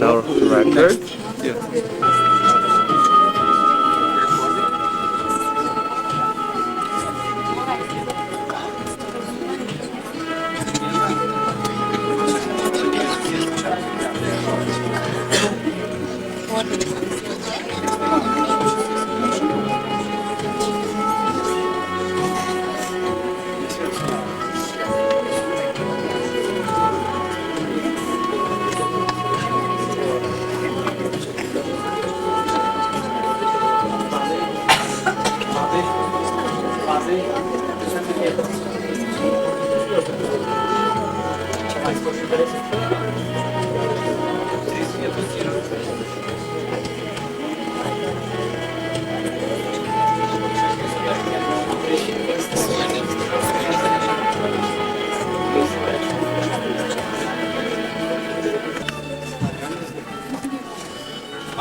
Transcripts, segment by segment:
now record.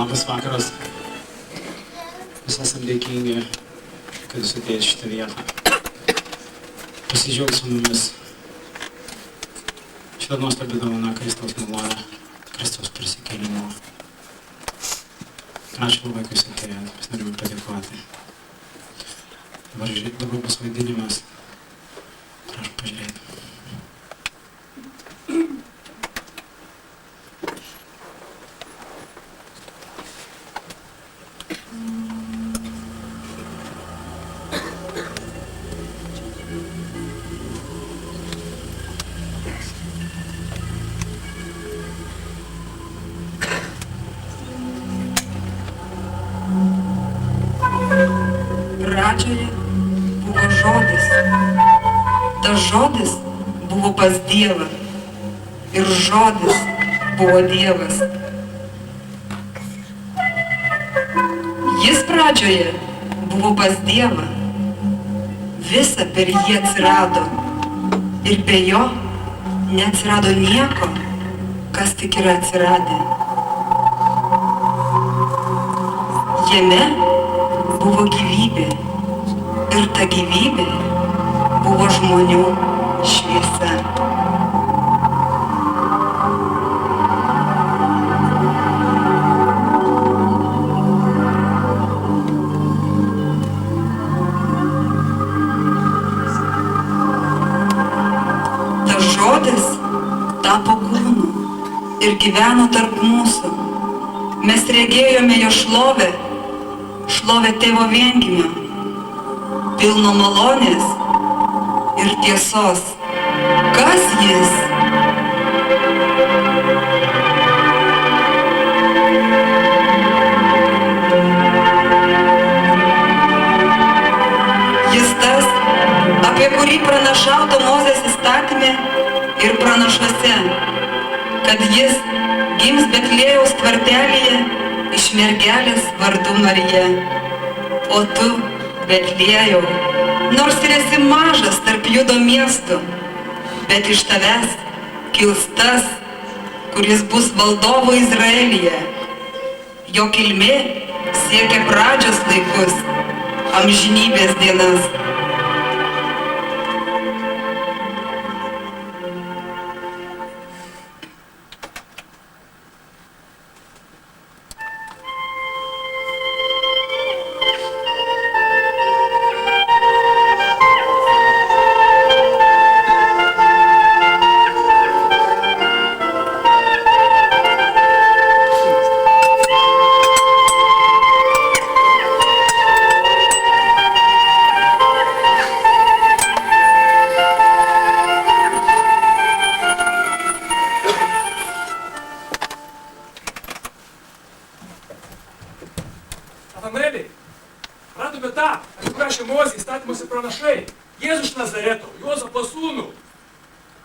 Labas vakaras. Mes esam dėkingi, kad jūs atėjęs šitą vietą. Pasidžiaugti su mumis. Šitą nuostabią dovaną Kristaus malonę, Kristaus prisikėlimo. Ačiū labai, kad jūs atėjot. Mes norime padėkoti. Dabar bus vaidinimas. Prašau pažiūrėti. Pradžioje buvo žodis. Tas žodis buvo pas Dievą. Ir žodis buvo Dievas. Jis pradžioje buvo pas Dievą. Visa per jį atsirado. Ir be jo neatsirado nieko, kas tik yra atsiradę. Jame buvo gyvybė ir ta gyvybė buvo žmonių šviesa. Tas žodis tapo kūnu ir gyveno tarp mūsų. Mes regėjome jo šlovę, šlovę Tėvo viengimio, pilno malonės ir tiesos. Kas jis? Jis tas, apie kurį pranašauta Mozės įstatyme ir pranašuose, kad jis gims Betlėjaus tvartelyje iš mergelės vardu Marija. O tu, Betlėjau, nors ir esi mažas tarp Judo miestų, bet iš tavęs kils tas, kuris bus valdovu Izraelyje. Jo kilmė siekia pradžios laikus, amžinybės dienas. Natanėliai, radome tą, apie kurią rašė Mozė įstatymuose pranašai. Jėzų iš Nazareto, Juozapo sūnų.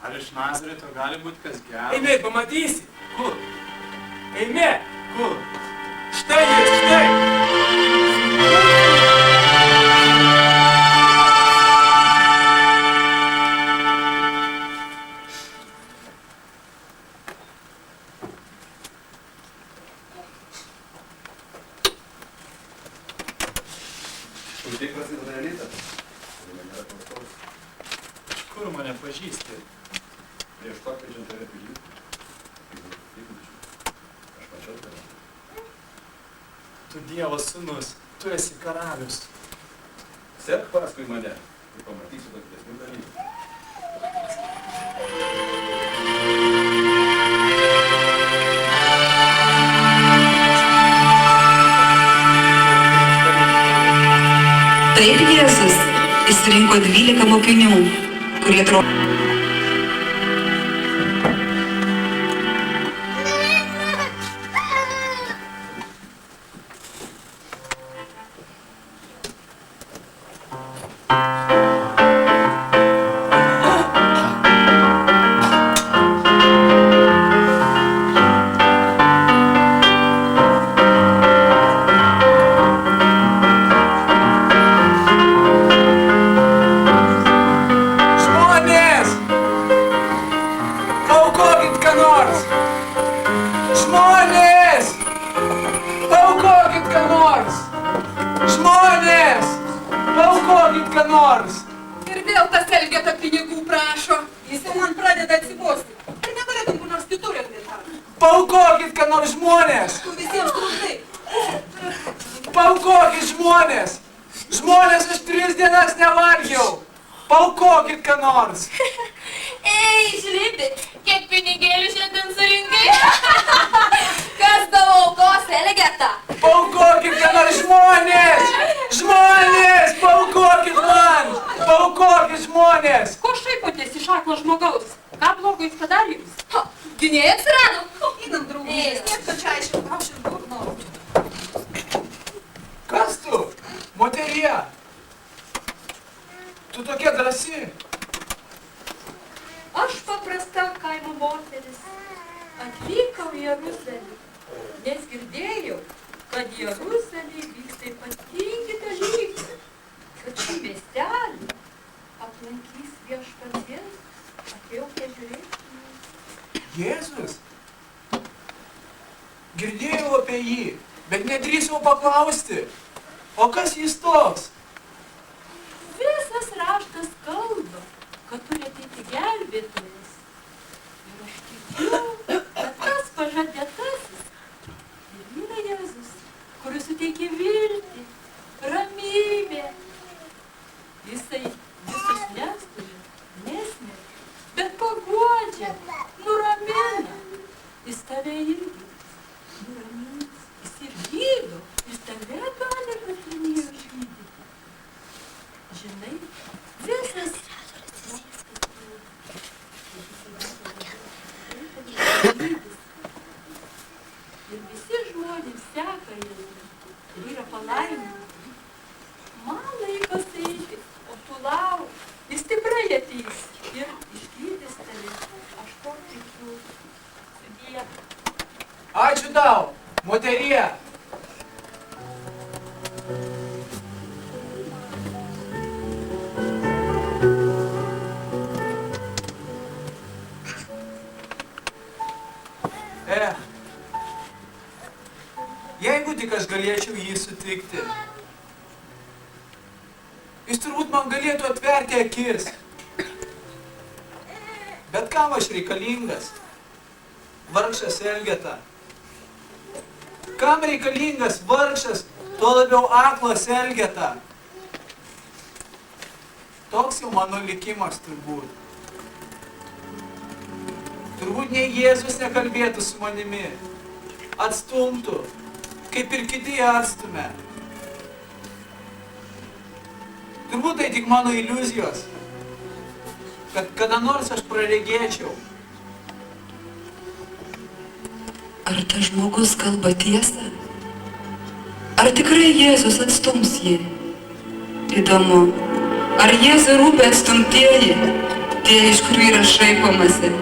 Ar iš Nazareto gali būti kas geras? Eime, pamatysi. Kur? Eime. Kur? Štai jis, štai. Tu tikras izraelitas? Iš kur mane pažįsti? Prieš pakviečiant tave pilypui, kaip tikinčių, aš Tu Dievo sūnus, tu esi karalius. Sek paskui mane ir pamatysiu daug didesnių dalykų. Taip Jėzus išsirinko 12 mokinių, kurie trokšta. Ir vėl tas Elgeta pinigų prašo. Jis jau man pradeda atsibosti. Ar negalėtum kur nors kitur elgetą? Paaukokit, ką nors žmonės! Tu visiems trukdai. Paaukokit žmonės! Žmonės, aš 3 dienas nevalgiau! Paaukokit, ką nors! Ei, žlibi, kiek pinigėlių šiandien surinkai? Kas tavo aukos, Elgeta? Paaukokit, ką nors žmonės! Žmonės! Paaukokit man! Paaukokit žmonės! Ko šaipotės iš aklo žmogaus? Ką blogo jis padarė jums? Gynėjai atsirado? Einam, draugės. Nieko čia aiškiai, aš ir durnau. Kas tu? Moterie! Tu tokia drąsi! Aš paprasta kaimo moteris. Atvykau į Jeruzalę, nes girdėjau, kad Jeruzalėje vyksta ypatingi dalykai, kad šį miestelį aplankys viešpats Jėzus. Atėjau pažiūrėti. Jėzus? Girdėjau apie jį, bet nedrįsau paklausti. O kas jis toks? Visas raštas kalba, kad turi ateiti gelbėtojas. Ir aš tikiu, kad tas pažadėtasis ir yra Jėzus, kuris suteikia viltį, ramybę. Jisai visus nesturia, nesmerkia, bet paguodžia, nuramina. Jis tave irgi nuramins, jis ir gydo, jis tave gali Betliejuje išgydyti. Žinai, visas ir visi žmonės seka ir yra palaiminti. Man laikas eiti, o tu lauk, jis tikrai ateis ir išgydys tave. Aš to tikiu. Sudie. Ačiū tau, moterie! Jeigu tik aš galėčiau jį sutikti, jis turbūt man galėtų atverti akis. Bet kam aš reikalingas? Vargšas Elgeta. Kam reikalingas vargšas, tuo labiau aklas Elgeta? Toks jau mano likimas turbūt. Turbūt nei Jėzus nekalbėtų su manimi, atstumtų, kaip ir kiti atstumia. Turbūt tai tik mano iliuzijos, kad kada nors aš praregėčiau. Ar tas žmogus kalba tiesą? Ar tikrai Jėzus atstums jį? Įdomu, ar Jėzų rūpi atstumtieji, tie, iš kurių yra šaipomasi?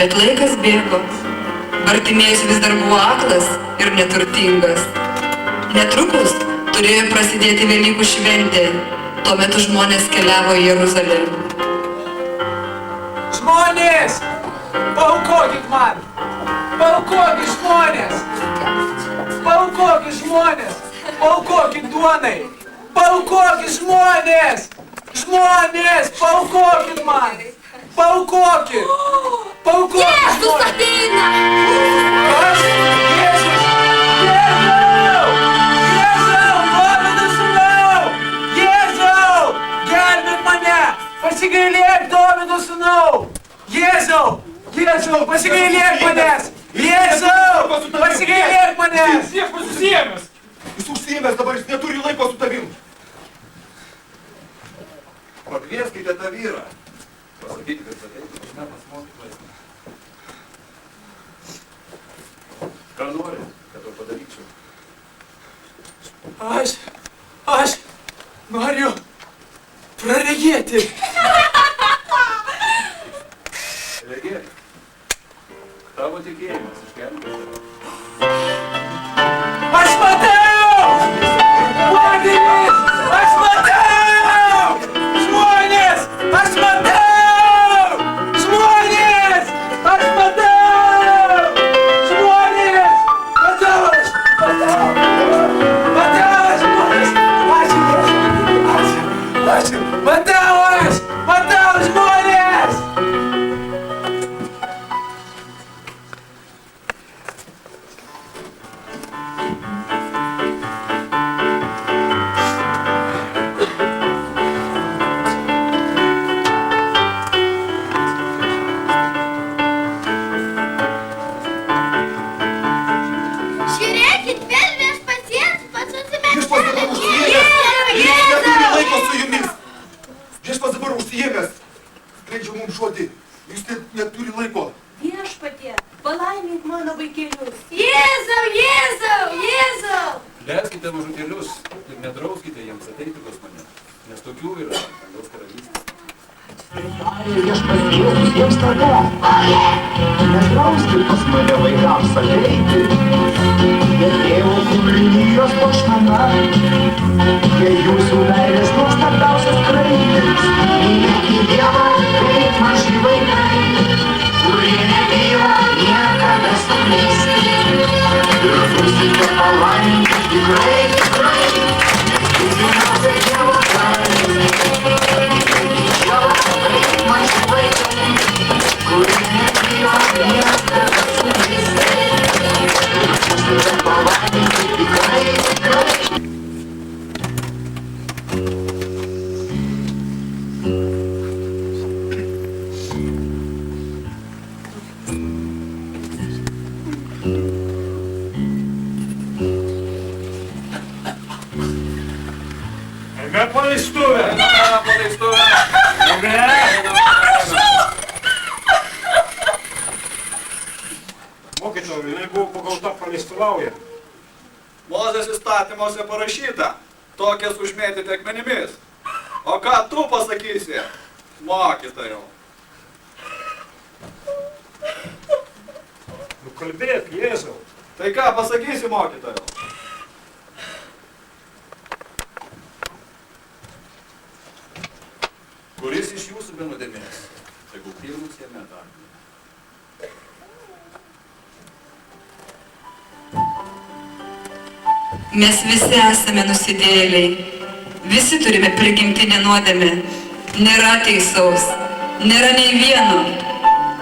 Bet laikas bėgo. Bartimiejus vis dar buvo aklas ir neturtingas. Netrukus turėjo prasidėti Velykų šventė. Tuo metu žmonės keliavo į Jeruzalę. Žmonės! Paaukokit man! Paaukokit žmonės! Paaukokit žmonės! Paaukokit duonai! Paaukokit žmonės! Žmonės! Paaukokit man! Paaukokit! Paukok Jėzus žmonės. ateina! Aš, Jėzus, Jėzau! Jėzau, Dovydo sūnau! Jėzau, gelbėk mane! Pasigailėk, Dovydo sūnau! Jėzau, Jėzau, pasigailėk manęs! Jėzau, pasigailėk manęs! Viešpats susiėmęs. Jis užsiėmęs, dabar jis neturi laiko su tavim. Pakvieskite tą vyrą. Pasakykite, kad ateitų pas mane pas mokytoją. Ką nori, kad to padaryčiau? Aš noriu praregėti. Regėk. Tavo tikėjimas išgelbės tave. Aš matau! Moteris! Aš matau! Žmonės! Aš matau! Žmonės! Aš matau! Žmonės! Matau aš! Matau aš žmonės! Ačiū! Matau aš! Matau žmonės! Žiūrėkit, vėl viešpaties Viešpats dabar užsiėmęs. Jis neturi laiko su jumis. Viešpats dabar užsiėmęs. Skleidžia mums žodį. Jūs neturi laiko. Viešpatie, palaimink mano vaikelius. Jėzau, Jėzau, Jėzau! Leiskite mažutėlius ir nedrauskite jiems ateiti pas mane, nes tokių yra dangaus karalystės. Viešpats Jėzus jiems tada. Nedrauskit pas mane vaikams ateiti. Bet Dievo kūrinijos puošmena. Jei jūsų meilės nuostabiausias kraitis. Mylėkit Dievą, kaip maži vaikai, kurie nebijo niekada suklysti. Ir būsite palaiminti tikrai, tikrai. Jūs pirmiausia Dievo karalystė. Dievą, kaip maži vaikai, kurie nebijo niekada suklysti. Ir būsite palaiminti tikrai, tikrai. Eime paleistuvę. Paleistuvę. Mokytojau, jinai buvo pagauta paleistuvauja. Mozės įstatymuose parašyta, tokias užmėtyti akmenimis. O ką tu pasakysi, mokytojau? Nu kalbėk, Jėzau. Tai ką pasakysi, mokytojau? Kuris iš jūsų be nuodėmės, tegul pirmus jame akmenį. Mes visi esame nusidėjėliai, visi turime prigimtinę nuodėmę. Nėra teisaus, nėra nei vieno,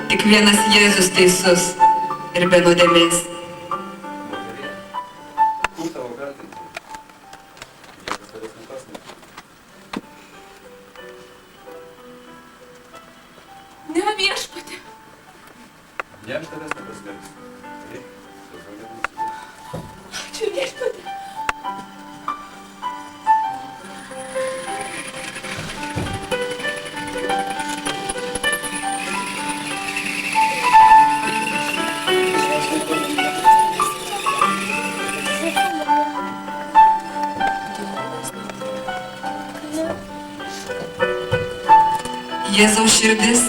tik vienas Jėzus teisus ir be nuodėmės. Moterie, kur tavo kaltinti? Niekas tavęs nepasmerkė. Ne, viešpatie. Ne, aš tavęs nepasmerksiu. Taip, daugiau nenusidėsiu. Ačiū, viešpatie. Jėzaus širdis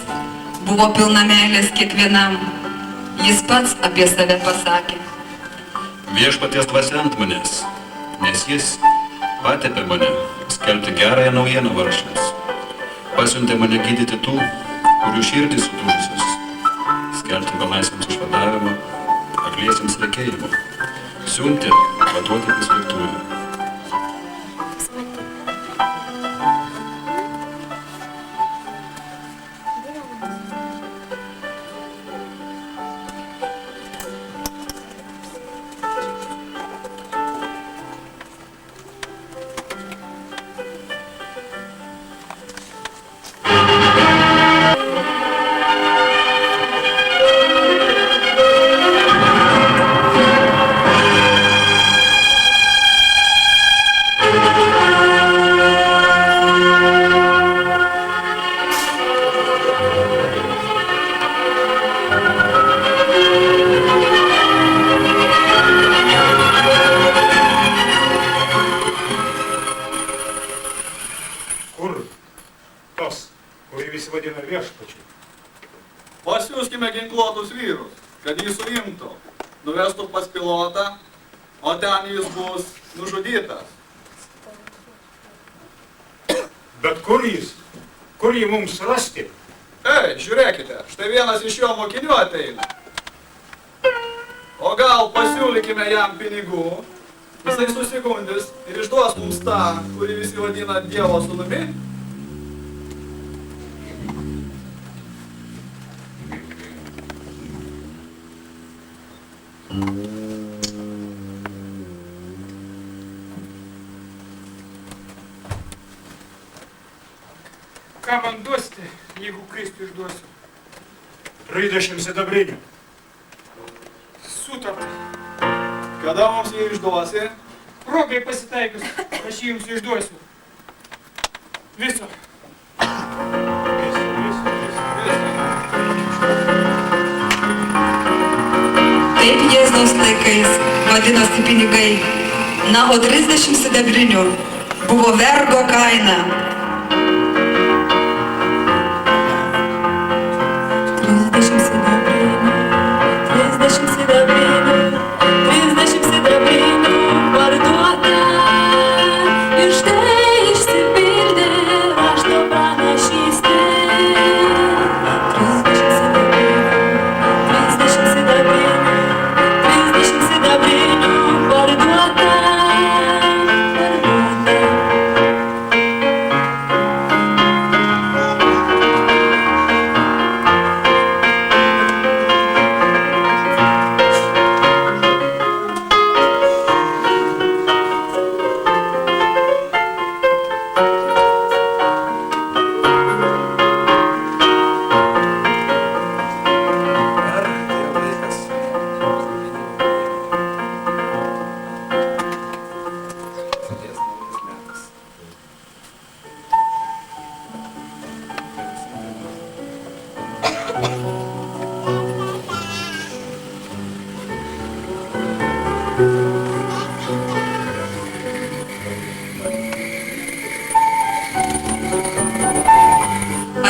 buvo pilna meilės kiekvienam. Jis pats apie save pasakė. Viešpaties dvasia ant manęs, nes jis patepė mane skelbti gerąją naujieną vargšams. Pasiuntė mane gydyti tų, kurių širdys sudužusios, skelbti belaisviams išvadavimą, akliesiems regėjimą, siuntė vaduoti prislėgtųjų. Pasiųskime ginkluotus vyrus, kad jį suimtų, nuvestų pas pilotą, o ten jis bus nužudytas. Bet kur jis? Kur jį mums rasti? Ei, žiūrėkite, štai vienas iš jo mokinių ateina. O gal pasiūlykime jam pinigų, jisai susigundys ir išduos mums tą, kurį visi vadina Dievo sūnumi? Ką man duosite, jeigu Kristų išduosiu? 30 sidabrinių. Sutarta. Kada mums jį išduosi? Progai pasitaikius, aš jį jums išduosiu. Viso. Taip Jėzaus laikais vadinosi pinigai. Na, o 30 sidabrinių buvo vergo kaina. 30 sidabrinių, 30 sidabrinių, 30 sidabrinių parduota. Ir štai išsipildė rašto pranašystė. 30 sidabrinių, 30 sidabrinių, 30 sidabrinių parduota.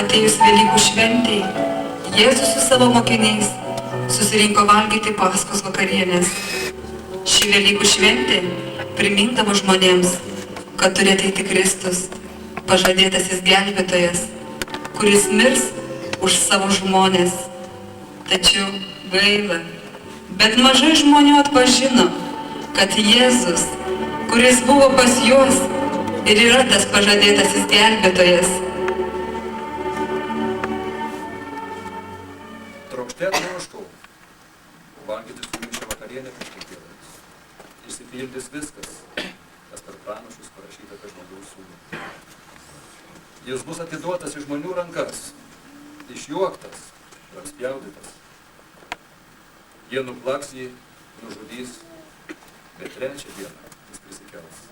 Atėjus Velykų šventei, Jėzus su savo mokiniais susirinko valgyti Paskos vakarienės. Ši Velykų šventė primindavo žmonėms, kad turi ateiti Kristus, pažadėtasis gelbėtojas, kuris mirs už savo žmones. Tačiau gaila, bet mažai žmonių atpažino, kad Jėzus, kuris buvo pas juos, ir yra tas pažadėtasis gelbėtojas. Troškau valgyti su jumis šią vakarienę prieš kiekvienas. Išsipildys viskas, kas per pranašus parašyta apie žmogaus sūnų. Jis bus atiduotas į žmonių rankas, išjuoktas ir apspjaudytas. Jie nuplaks jį, nužudys, bet trečią dieną jis prisikels.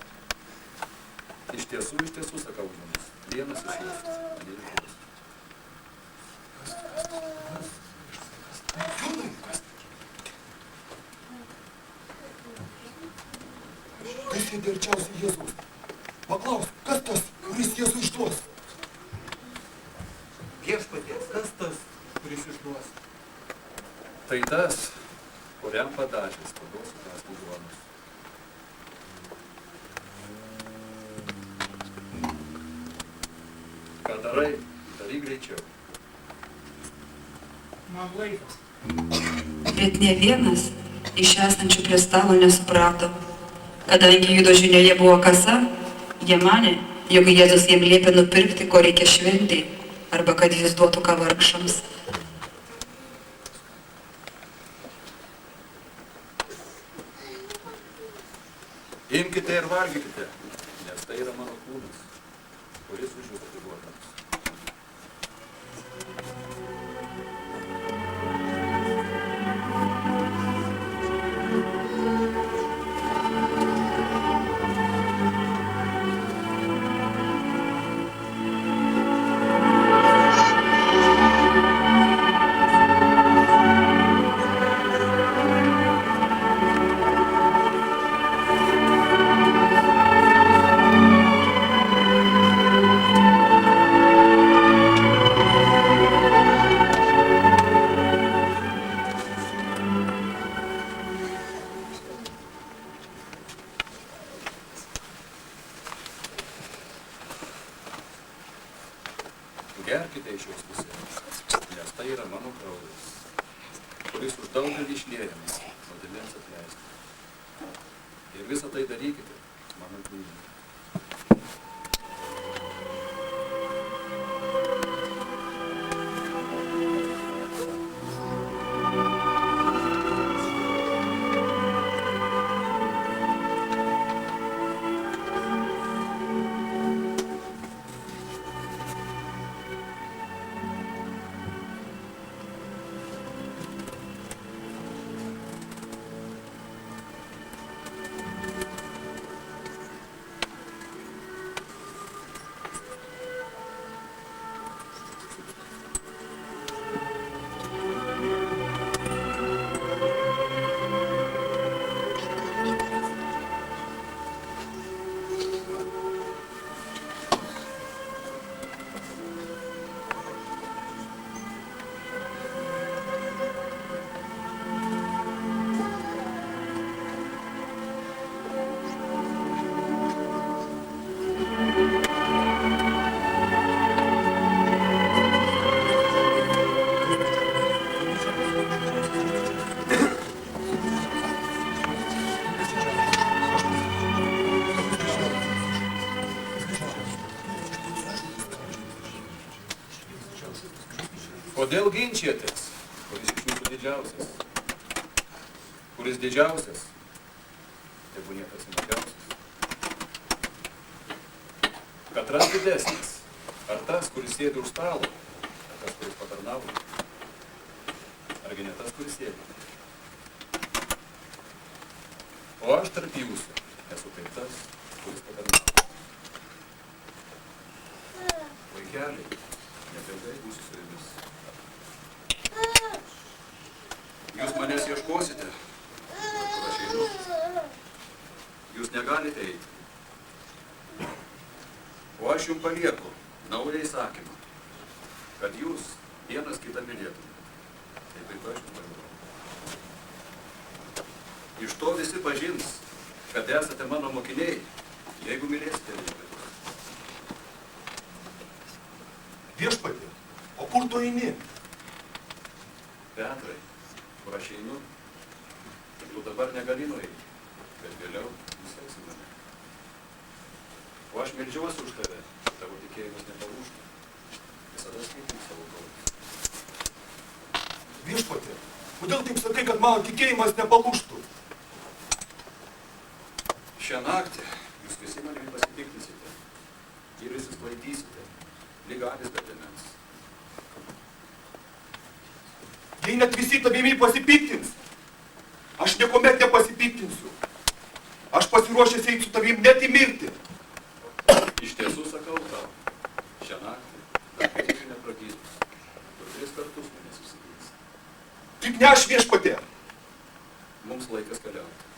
Iš tiesų sakau jums, vienas iš jūsų mane išduos. Kas sėdi arčiausiai Jėzaus? Paklausk, kas tas, kuris Jėzų išduos? Viešpaties, kas tas, kuris išduos? Tai tas, kuriam padažęs paduosiu kąsnį duonos. Ką darai, daryk greičiau. Man laikas. Bet ne vienas iš esančių prie stalo nesuprato. Kadangi Judo žinioje buvo kasa, jie manė, jog Jėzus jiem liepė nupirkti, ko reikia šventei, arba kad jis duotų ką vargšams. Imkite ir valgykite, nes tai yra mano kūnas, kuris už jūs atiduodamas. mano kraujas, kuris už daugelį išliejamas, nuodėmėms atleisti. Ir visą tai darykite mano atminimui. Kodėl ginčiatės? Kuris iš jūsų didžiausias? Kuris didžiausias? Tegu niekas mažiausias. Katras didesnis? Ar tas, kuris sėdi už stalo? Ar tas, kuris patarnauja? Argi ne tas, kuris sėdi? O aš tarp jūsų esu kaip tas, kuris patarnauja. Vaikeliai, nebeilgai būsiu su jumis. Jūs manęs ieškosite, kur aš einu. Jūs negalite eiti. O aš jums palieku naują įsakymą, kad jūs vienas kitą mylėtumėte. Taip kaip aš jums palieku. Iš to visi pažins, kad esate mano mokiniai, jeigu mylėsite vieni. Viešpatie, o kur tu eini? Petrai, kur aš einu, tu dabar negali nueiti, bet vėliau vis eisi mane. O aš meldžiuosi už tave, tavo tikėjimas nepalūžtų. Visada skaityk savo žodžius. Viešpatie, kodėl taip sakai, kad mano tikėjimas nepalūžtų? Šią naktį jūs visi manimi pasipiktinsite ir įsisklaidysite, lyg avys be piemens. Jei net visi tavimi pasipiktins, aš niekuomet nepasipiktinsiu. Aš pasiruošęs eiti su tavim net į mirtį. Iš tiesų sakau tau, šią naktį dar kryžių nepragytus, kur 3 kartus mane susidės. Tik ne aš, Viešpatie. Mums laikas keliauti.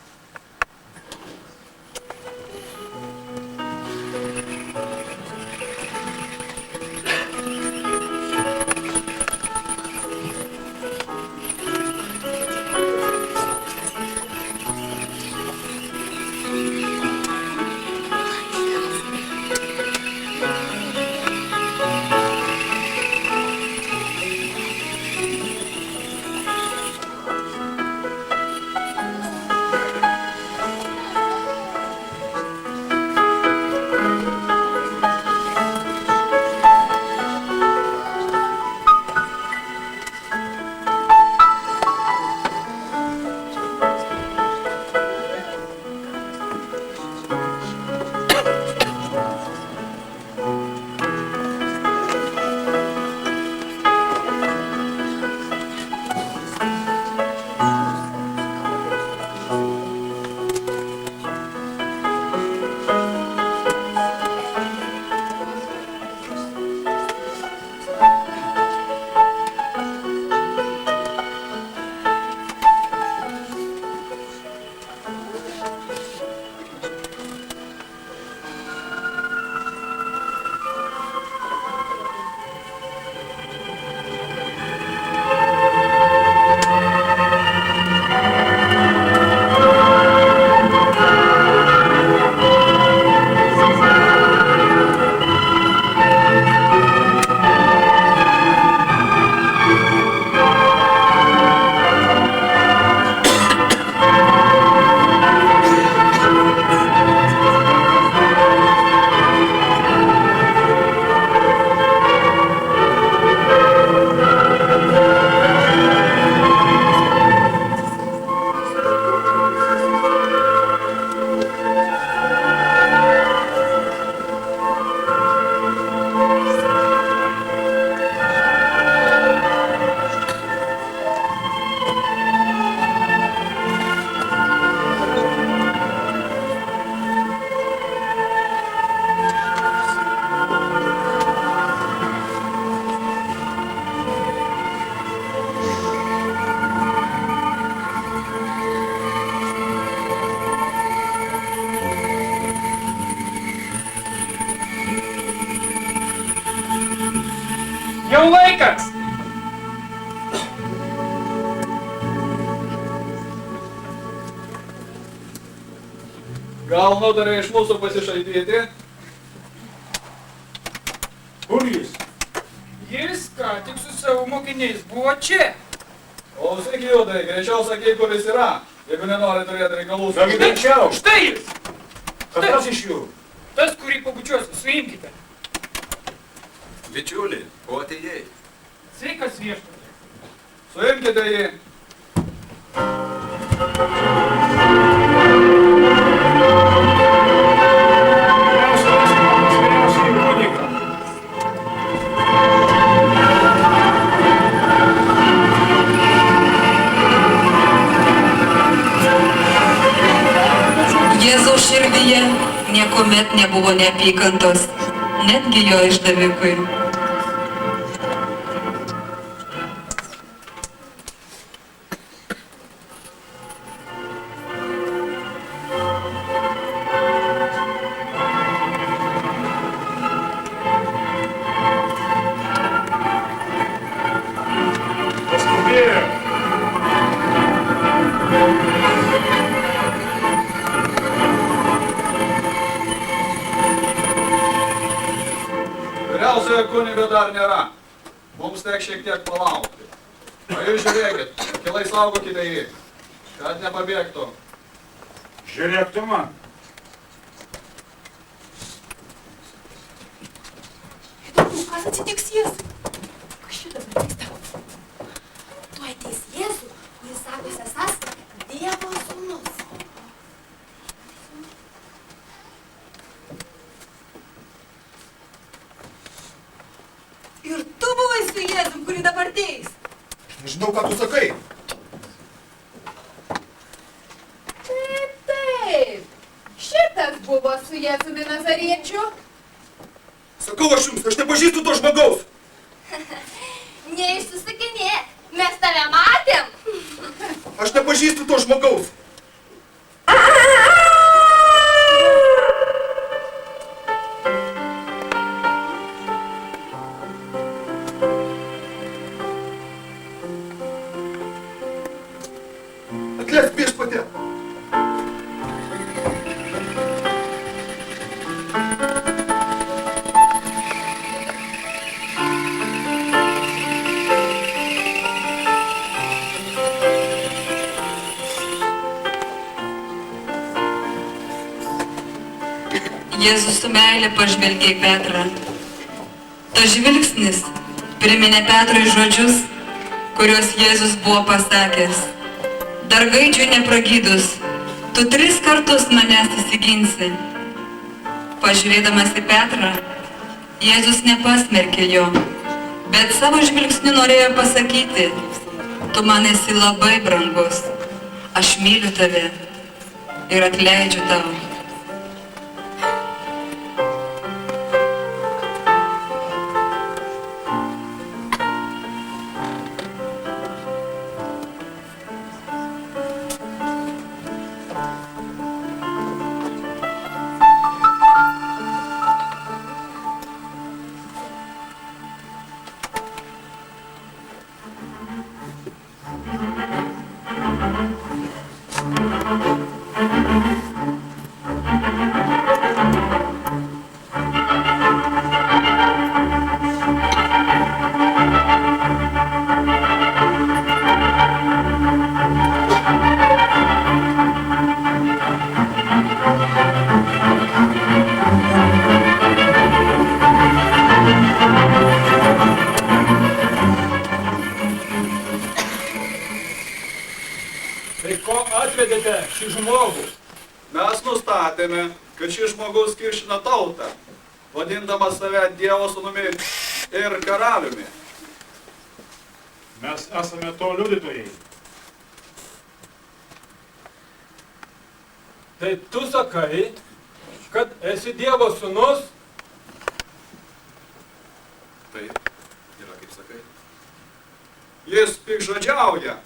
Gal nutarė iš mūsų pasišaipyti? Kur jis? Jis ką tik su savo mokiniais buvo čia. Klausyk, Judai, greičiau sakyk, kur jis yra, jeigu nenori turėti reikalų su Gal greičiau? Štai jis! Kas iš jų? Tas, kurį pabučiuosiu, suimkite. Bičiuli, ko atėjai? Sveikas viešpatie. Suimkite jį. Vyriausiai kunigą. Jėzaus širdyje niekuomet nebuvo neapykantos, netgi jo išdavikui. Paskubėk. Vyriausiojo kunigo dar nėra. Mums tek šiek tiek palaukti. O jūs žiūrėkit, akylai saugokite jį, kad nepabėgtų. Žiūrėk tu man. Įdomu, kas atsitiks Jėzui? Kas čia dabar vyksta? Tuoj ateis Jėzų, kuris sako esąs Dievo sūnus. Ir tu buvai su Jėzum, kurį dabar teis. Nežinau, ką tu sakai. Taip. Šitas buvo su Jėzumi Nazariečiu. Sakau aš jums, aš nepažįstu to žmogaus. Neišsisakinė, mes tave matėm. Aš nepažįstu to žmogaus. Atleisk viešpatie. Jėzus su meilė pažvelgė į Petrą. Tas žvilgsnis priminė Petrui žodžius, kuriuos Jėzus buvo pasakęs. Dar gaidžiui nepragydus, tu 3 kartus manęs įsiginsi. Pažiūrėdamas į Petrą, Jėzus nepasmerkė jo, bet savo žvilgsniu norėjo pasakyti, tu man esi labai brangus, aš myliu tave ir atleidžiu tau. Tai ko atvedėte šį žmogų? Mes nustatėme, kad šis žmogus kiršina tautą, vadindamas save Dievo sūnumi ir karaliumi. Mes esame to liudytojai. Tai tu sakai, kad esi Dievo sūnus? Taip, yra kaip sakai. Jis piktžodžiauja.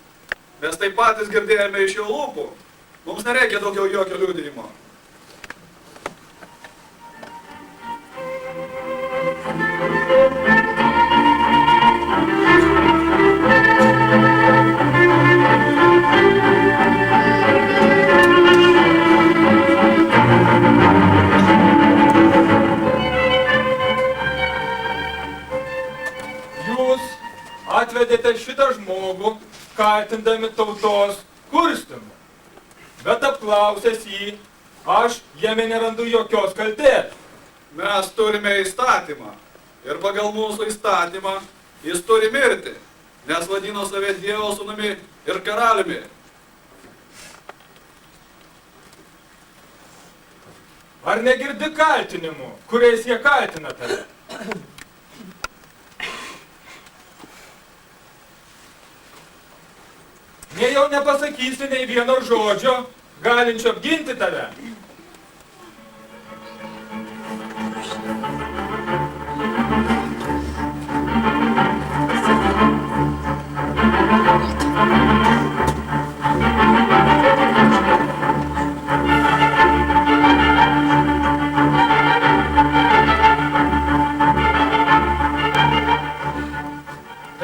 Mes taip patys girdėjome iš jo lūpų. Mums nereikia daugiau jokio liudijimo. šitą žmogų, kaltindami tautos kurstimu. Bet apklausęs jį, aš jame nerandu jokios kaltės. Mes turime įstatymą. Ir pagal mūsų įstatymą jis turi mirti, nes vadino save Dievo sūnumi ir karaliumi. Ar negirdi kaltinimų, kuriais jie kaltina tave? Nejau nepasakysi nei vieno žodžio, galinčio apginti tave.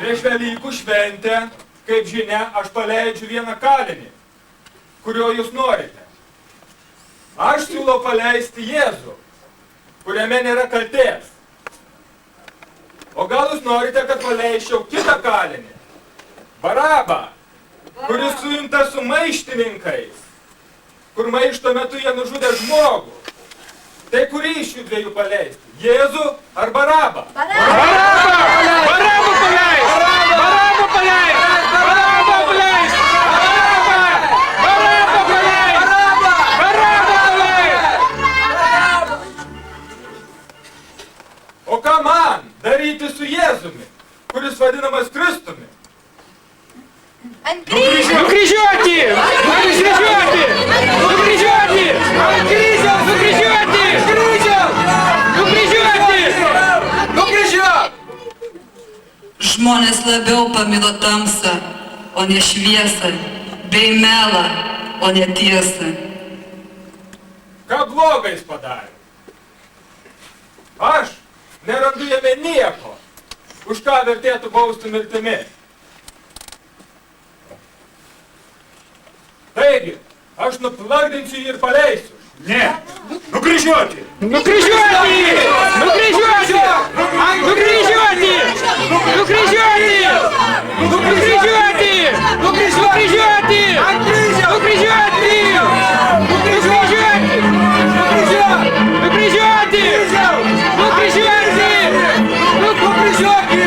Prieš Velykų šventę, kaip žinia, aš paleidžiu vieną kalinį, kurio jūs norite. Aš siūlau paleisti Jėzų, kuriame nėra kaltės. O gal jūs norite, kad paleisčiau kitą kalinį, Barabą, kuris suimtas su maištininkais, kur maišto metu jie nužudė žmogų. Tai kurį iš jų dviejų paleisti? Jėzų ar Barabą? O ką man daryti su Jėzumi, kuris vadinamas Kristumi? Nukryžiuoti! Nukryžiuoti! Nukryžiuoti! Ant kryžiaus! Nukryžiuoti! Nukryžiuoti! Nukryžiuoti! Žmonės labiau pamilo tamsą, o ne šviesą, bei melą, o ne tiesą. Ką blogą jis padarė? Aš nerandu jame nieko, už ką vertėtų bausti mirtimi. Taigi, aš nuplagdinsiu jį ir paleisiu. Ne, nukryžiuoti! Nukryžiuoti! Nukryžiuoti! Nukryžiuoti! Nukryžiuoti! Nukryžiuoti! Nukryžiuoti! Nukryžiuoti! Nukryžiuoti! Nukryžiuoti! Nukryžiuoti!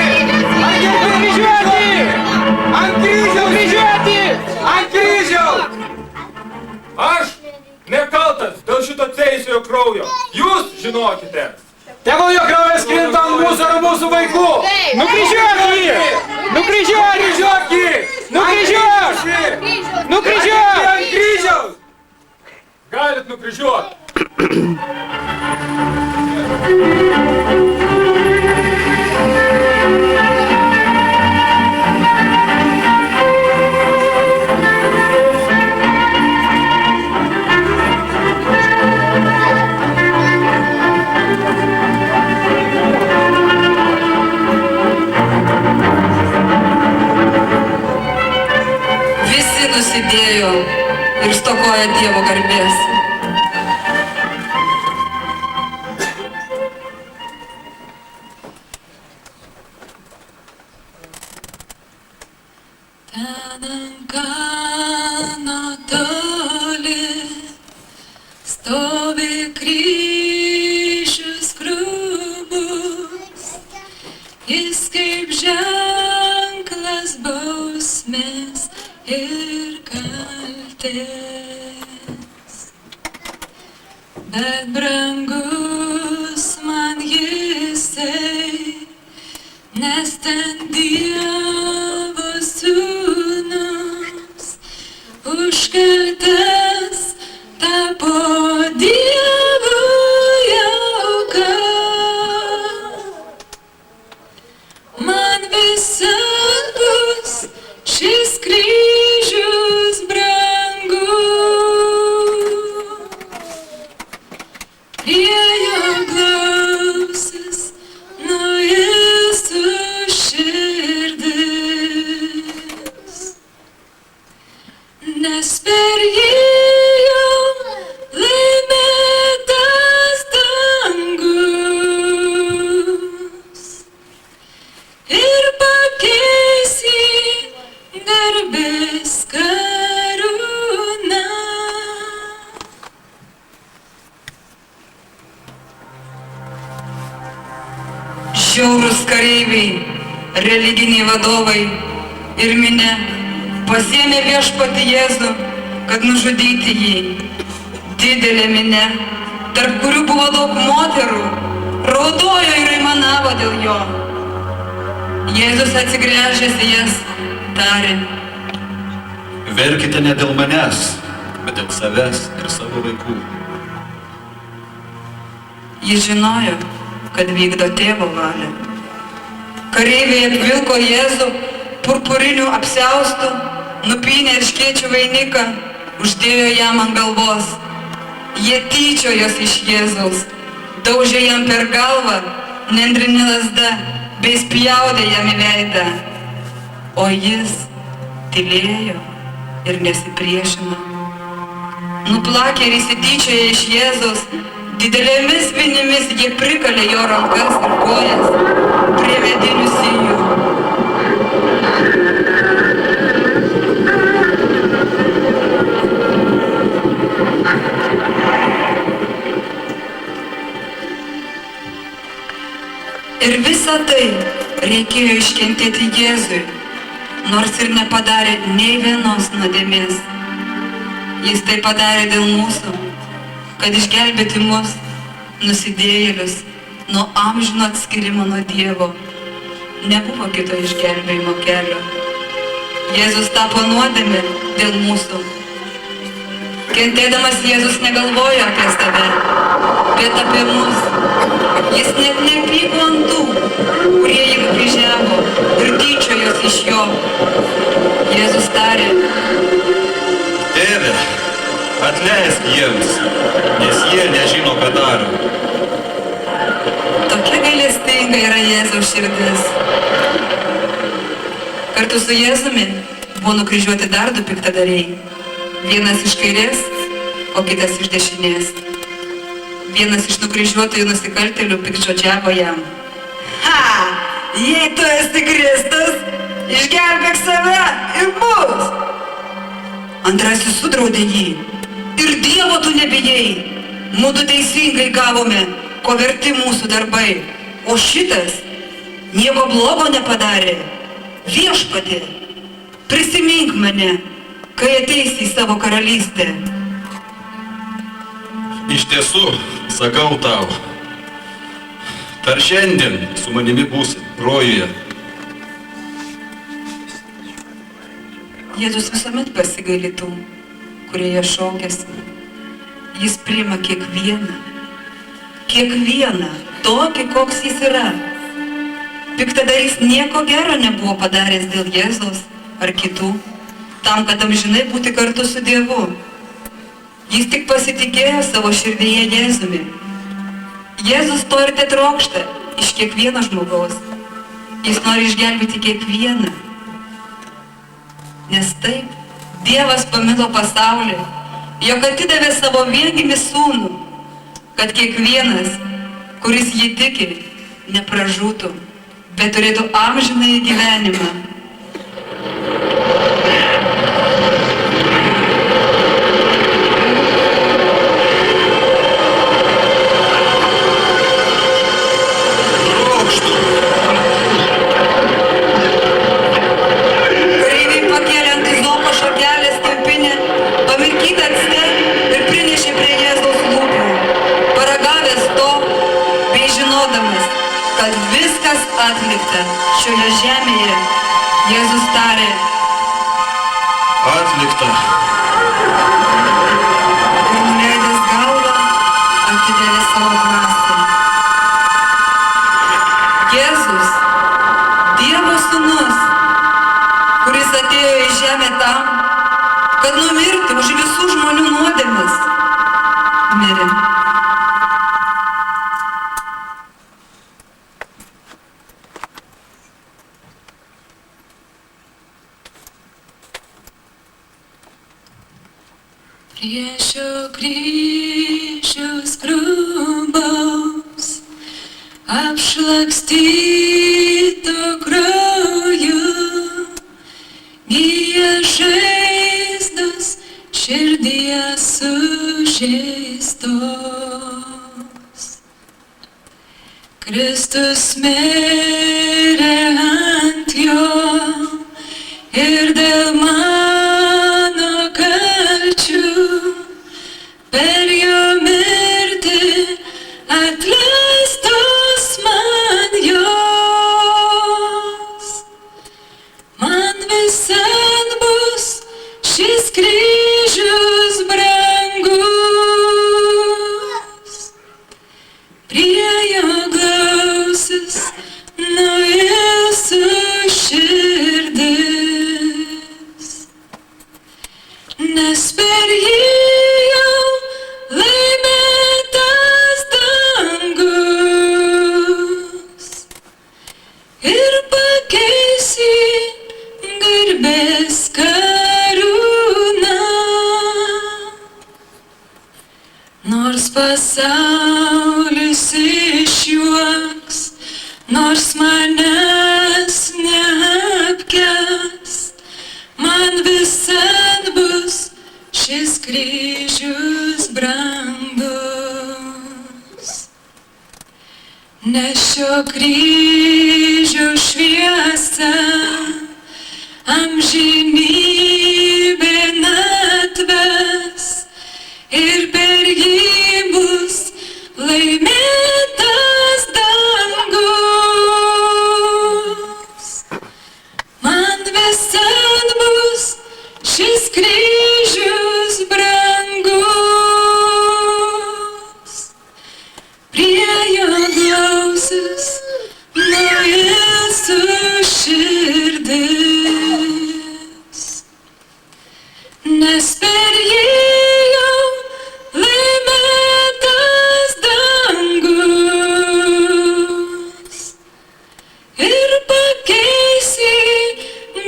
Nukryžiuoti! Ant kryžiaus! Nukryžiuoti! Ant kryžiaus! Aš nekaltas dėl šito teisiojo kraujo. Jūs žinokite. Tegul jo kraujas krinta ant mūsų ar mūsų vaikų! Nukryžiuok jį! Nukryžiuok jį! Nukryžiuok! Nukryžiuok! Ant kryžiaus! Galit nukryžiuoti. Visi nusidėjo ir stokoja Dievo garbės. Ten ant kalno toli stovi kryžius grubus, jis kaip ženklas bausmės ir kaltės. Bet brangus man jisai, nes ten Dievo sūnus už kaltes tapo Dievui auka. Man visad bus šis kryžius brangus. Prie jo glausis nuėstų širdis, nes per jį jau laimėtas dangus ir pakeis jį religiniai vadovai ir minia pasiėmė viešpatį Jėzų, kad nužudyti jį. Didelė minia, tarp kurių buvo daug moterų, raudojo ir aimanavo dėl jo. Jėzus atsigręžęs į jas tarė: Verkite ne dėl manęs, bet dėl savęs ir savo vaikų. Jis žinojo, kad vykdo tėvo valią. Kareiviai apvilko Jėzų purpurinių apsiaustų, nupynė erškėčių vainiką, uždėjo jam ant galvos. Jie tyčiojosi iš Jėzaus, daužė jam per galvą nendrinė lazda, bei spjaudė jam į veidą. O jis tylėjo ir nesipriešino. Nuplakė ir įsityčioję iš Jėzaus, didelėmis vinimis jie prikalė jo rankas ir kojas prie medinių sijų. Ir visą tai reikėjo iškentėti Jėzui, nors ir nepadarė nei vienos nuodėmės. Jis tai padarė dėl mūsų, kad išgelbėti mus, nusidėjėlius, nuo amžino atskirimo nuo Dievo. Nebuvo kito išgelbėjimo kelio. Jėzus tapo nuodėmė dėl mūsų. Kentėdamas Jėzus negalvojo apie save, bet apie mus. Jis net nepyko ant tų, kurie jį nukryžiavo ir tyčiojosi iš jo. Jėzus tarė: Tėve, atleisk jiems, nes jie nežino, ką daro. Tokia gailestinga yra Jėzaus širdis. Kartu su Jėzumi buvo nukryžiuoti dar du piktadariai. Vienas iš kairės, o kitas iš dešinės. Vienas iš nukryžiuotųjų nusikaltėlių piktžodžiavo jam: Ha! Jei tu esi Kristus, išgelbėk save ir mus! Antrasis sudraudė jį: Ir Dievo tu nebijai! Mudu teisingai gavome, ko verti mūsų darbai, o šitas nieko blogo nepadarė. Viešpatie, prisimink mane, kai ateisi į savo karalystę. Iš tiesų, sakau tau, per šiandien su manimi būsi rojuje. Jėzus visuomet pasigaili tų, kurie jo šaukėsi. Jis priima kiekvieną, tokį, koks jis yra. Piktadarys nieko gero nebuvo padaręs dėl Jėzaus ar kitų, tam, kad amžinai būti kartu su Dievu. Jis tik pasitikėjo savo širdyje Jėzumi. Jėzus to ir tetrokšta iš kiekvieno žmogaus. Jis nori išgelbėti kiekvieną. Nes taip, Dievas pamilo pasaulį, jog atidavė savo viengimį sūnų, kad kiekvienas, kuris jį tiki, nepražūtų, bet turėtų amžinąjį gyvenimą. Kareiviai pakėlė ant izopo šakelės kempinę, pamirkytą acte ir prinešė prie Jėzaus lūpų. Paragavęs to, bei žinodamas, kad viskas atlikta šioje žemėje, Jėzus tarė: Atlikta. Ir nuleidęs galvą, atidavė savo dvasią. Jėzus, Dievo sūnus, kuris atėjo į žemę tam, kad numirti už visų žmonių nuodėmes, mirė. Prie šio kryžiaus grubaus, apšlakstyto krauju, gyja žaizdos širdyje sužeistos. Kristus mirė ant ir dėl mano kalčių, per jo mirtį atleistos man jos. Man visad bus šis kryžius brangus, prie jo glausis naujasių širdis, nes per jį jau laimėtas dangus ir pakeis jį garbės karūna. Nors pasaulis išjuoks, nors manęs neapkęs, man visad bus šis kryžius brangus. Nes šio kryžiaus šviesa amžinybėn atves ir per jį bus laimėtas dangus. Man visad bus šis kryžius brangus, prie jo glausis naujasių širdis, nes per jį jau laimėtas dangus ir pakeis jį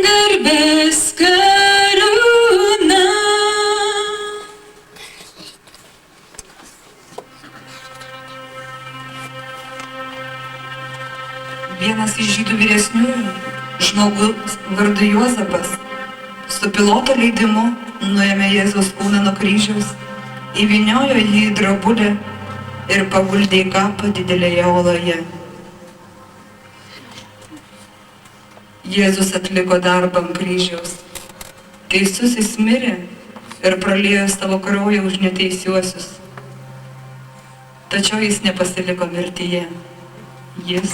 garbės karūna. Vienas iš žydų vyresniųjų, žmogus vardu Juozapas, su piloto leidimu nuėmė Jėzaus kūną nuo kryžiaus, įvyniojo jį į drobulę ir paguldė į kapą didelėje oloje. Jėzus atliko darbą ant kryžiaus. Teisusis mirė ir praliejo savo kraują už neteisiuosius. Tačiau jis nepasiliko mirtyje. Jis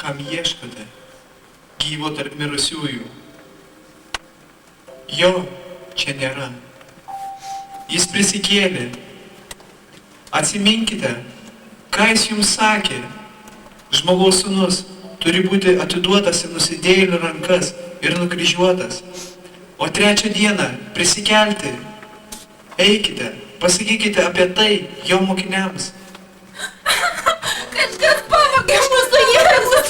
kam ieškote, gyvo tarp mirusiųjų. Jo čia nėra. Jis prisikėlė. Atsiminkite, ką jis jums sakė. Žmogaus sūnus turi būti atiduotas į nusidėjėlių rankas ir nukryžiuotas, o trečią dieną prisikelti. Eikite, pasakykite apie tai jo mokiniams. Kažkas pavogė mūsų Jėzus.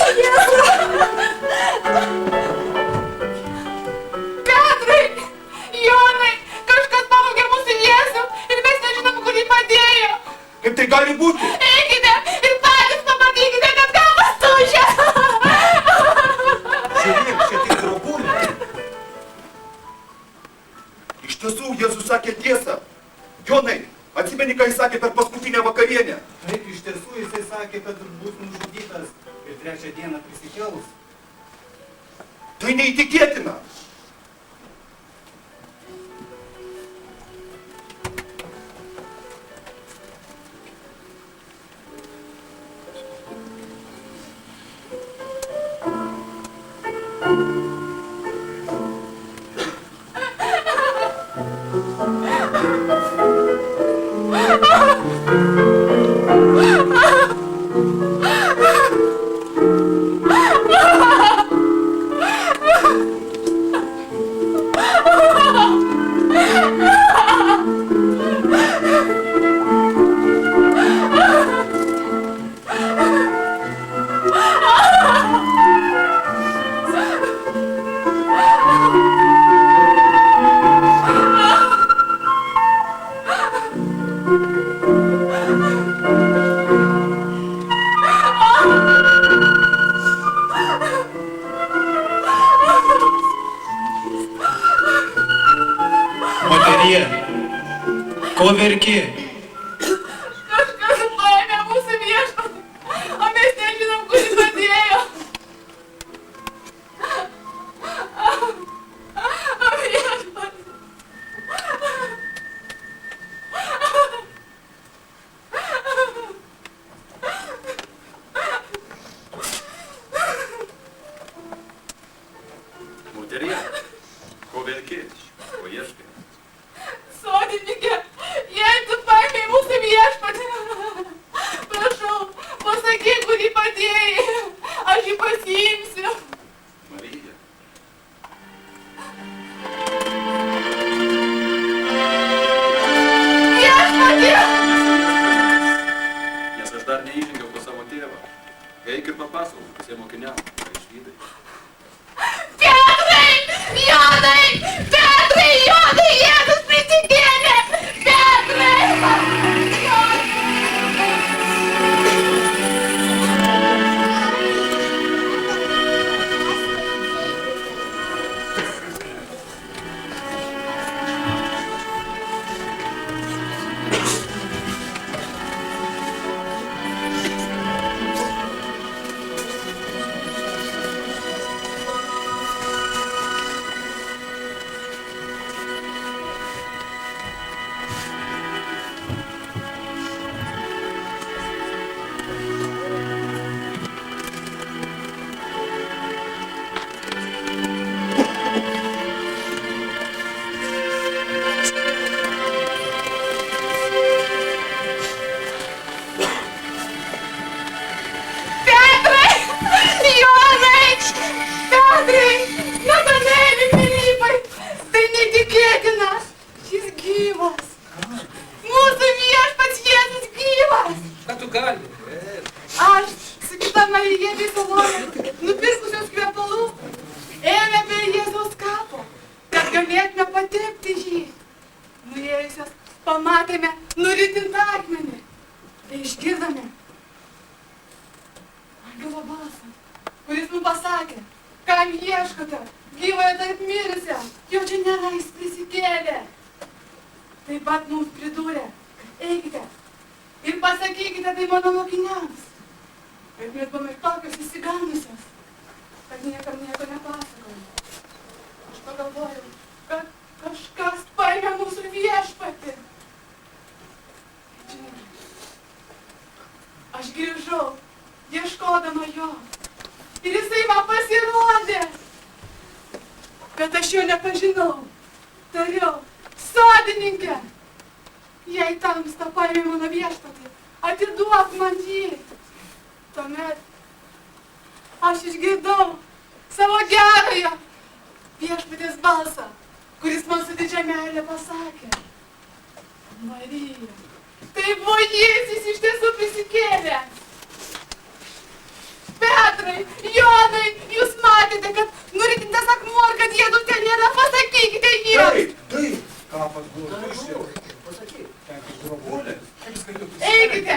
Petrai, Jonai, kažkas pavogė mūsų Jėzų ir mes nežinom, kur jį padėjo. Kaip tai gali būti? Eikite ir patys pamatykite, kad kapas tuščias. prisimeni, ką jis sakė per paskutinę vakarienę? Taip, iš tiesų jisai sakė, kad bus nužudytas ir 3 dieną prisikels. Tai neįtikėtina. Moterie, ko verki? Kažkas paėmė mūsų viešpatį, o mes nežinom, kur jį padėjo. O viešpatį. Moterie, ko verki? Ko ieškai? Sodininkė, jei tu paėmė mūsų viešpatį, prašau, pasakyk, kur jį padėjai, aš jį pasiimsiu. Marija. Viešpatį! Nes aš dar neįžengiau pas savo tėvą. Eik ir papasakok visiems mokiniams, ką išvydai. Petrai! Jonai! Petrai! Jonai! Jėzus prisikėlė! Petrai! Pamatėme nuritintą akmenį. Tai išgirdome angelo balsą, kuris mums pasakė, kam ieškote, gyvojo tarp mirusio, jo čia nėra, jis prisikėlė. Taip pat mums pridūrė, eikite ir pasakykite tai mano mokiniams. Bet mes buvome tokios įsigandusios, kad niekam nieko nepasakojame. Aš pagalvojau, kad kažkas paėmė mūsų viešpatį. Aš grįžau, ieškodama jo. Ir jisai man pasirodė. Bet aš jo nepažinau. Tariau, sodininkė, jei tamsta paėmė mano viešpatį, atiduok man jį. Tuomet aš išgirdau savo gerąją viešpatės balsą, kuris man su didžia meilė pasakė: Marija, tai buvo jis iš tiesų prisikėlė. Petrai, Jonai, jūs matėte, kad nuritintas akmuo, ar kad Jėzus ten nėra, pasakykite jiems. Taip. Kapas buvo tuščias. Pasakyk. Eikite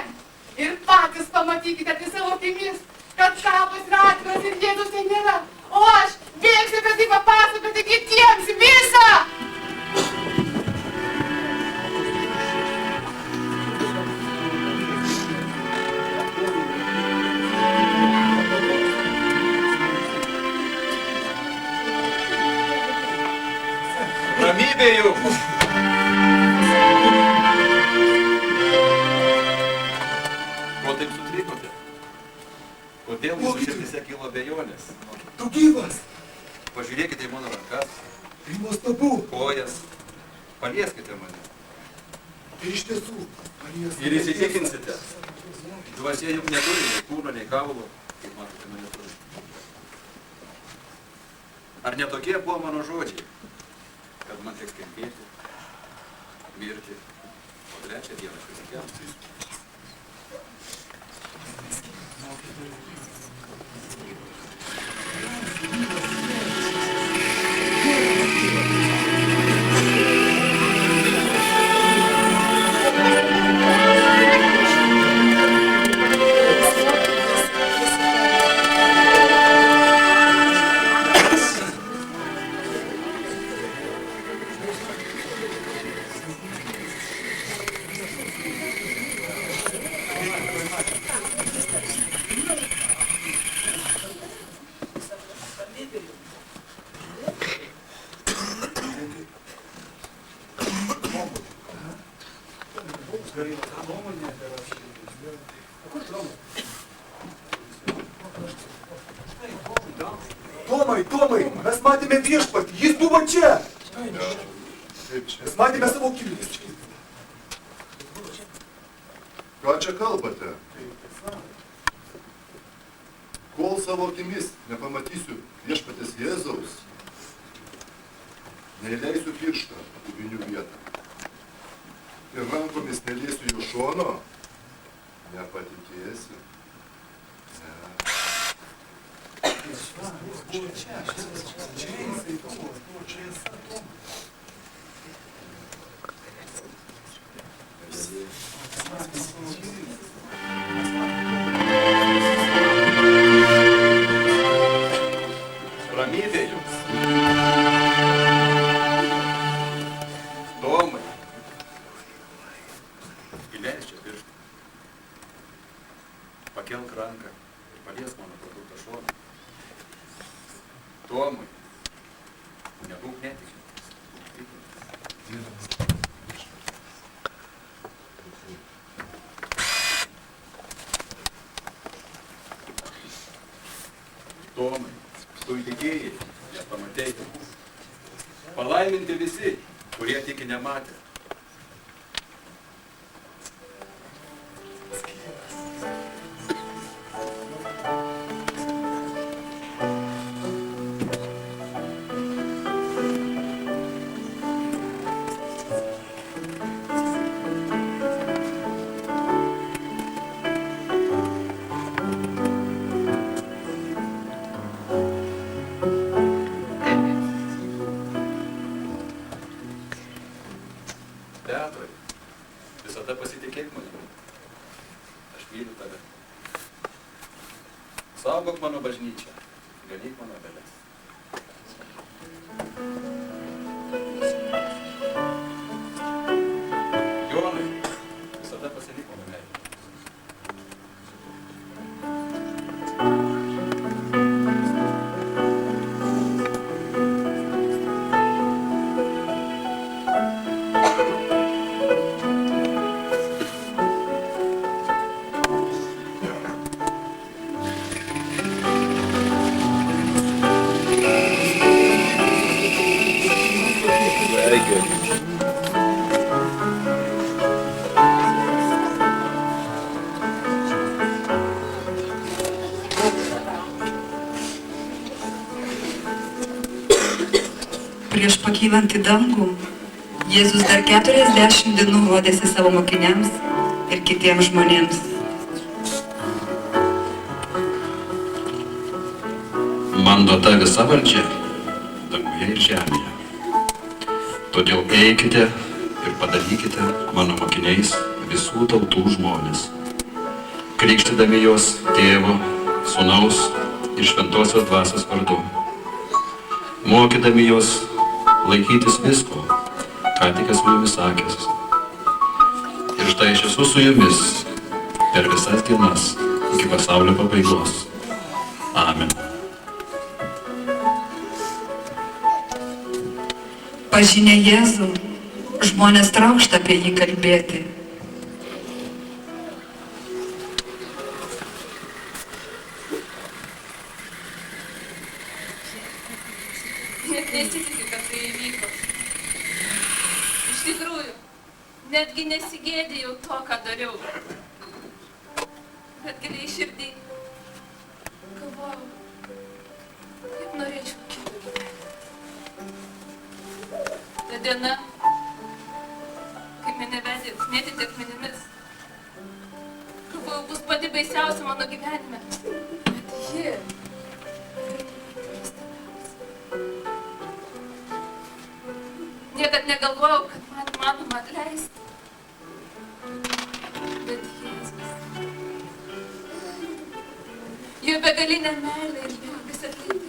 ir patys pamatykite tai savo akimis, kad kapas yra atviras ir Jėzus ten nėra. O aš bėgsiu apie tai papasakoti kitiems visą. Ramybė jums. Ko taip sutrikote? Kodėl jūsų širdise kilo abejonės? Tu gyvas. Pažiūrėkite į mano rankas. Tai nuostabu. Kojas. Palieskite mane. Tai iš tiesų. Ir įsitikinsite. Dvasia juk neturi nei kūno, nei kaulo, kaip matote mane turi. Ar netokie buvo mano žodžiai, kad man teks kentėti, mirti, o trečią dieną prisikelti? Tomai, mes matėme viešpatį, jis buvo čia. Mes matėme savo akimis. Ką čia kalbate? Kol savo akimis nepamatysiu viešpatės Jėzaus, neįleisiu pirštą į vinių vietą. Ir rankomis neliesiu jų šono, nepatikėsi. Ramybė jums. Tomai. Įleisk čia pirštą. Pakelk ranką ir paliesk mano pradurtą šoną. Tomai. Nebūk netikintis. Tomai, tu įtikėjai, ją pamatėjai. Palaiminti visi, kurie tiki nematė. Petrai, visada pasitikėk manimi. Aš myliu tave. Saugok mano bažnyčią, ganyk mano aveles. Jonai, visada pasilik mano meilę. Very good. Prieš pakylant į dangų, Jėzus dar 40 dienų rodėsi savo mokiniams ir kitiems žmonėms. Man duota visa valdžia, danguje ir žemėje. Todėl eikite ir padarykite mano mokiniais visų tautų žmonės, krikštydami juos Tėvo, Sūnaus ir Šventosios Dvasios vardu, mokydami juos laikytis visko, ką tik esu jumis sakęs. Ir štai aš esu su jumis per visas dienas iki pasaulio pabaigos. Amen. Pažinę Jėzų, žmonės trokšta apie jį kalbėti. Net nesitikiu, kad tai įvyko. Iš tikrųjų, netgi nesigėdėjau to, ką dariau. Bet giliai širdį galvojau, kaip norėčiau kito gyvenimo. Ta diena, kai mane vedė mėtyti akmenimis, galvojau, bus pati baisiausia mano gyvenime. Bet ji niekad negalvojau, kad man įmanoma atleisti. Bet Jėzus, jo begalinė meilė ir begalis atleidimas.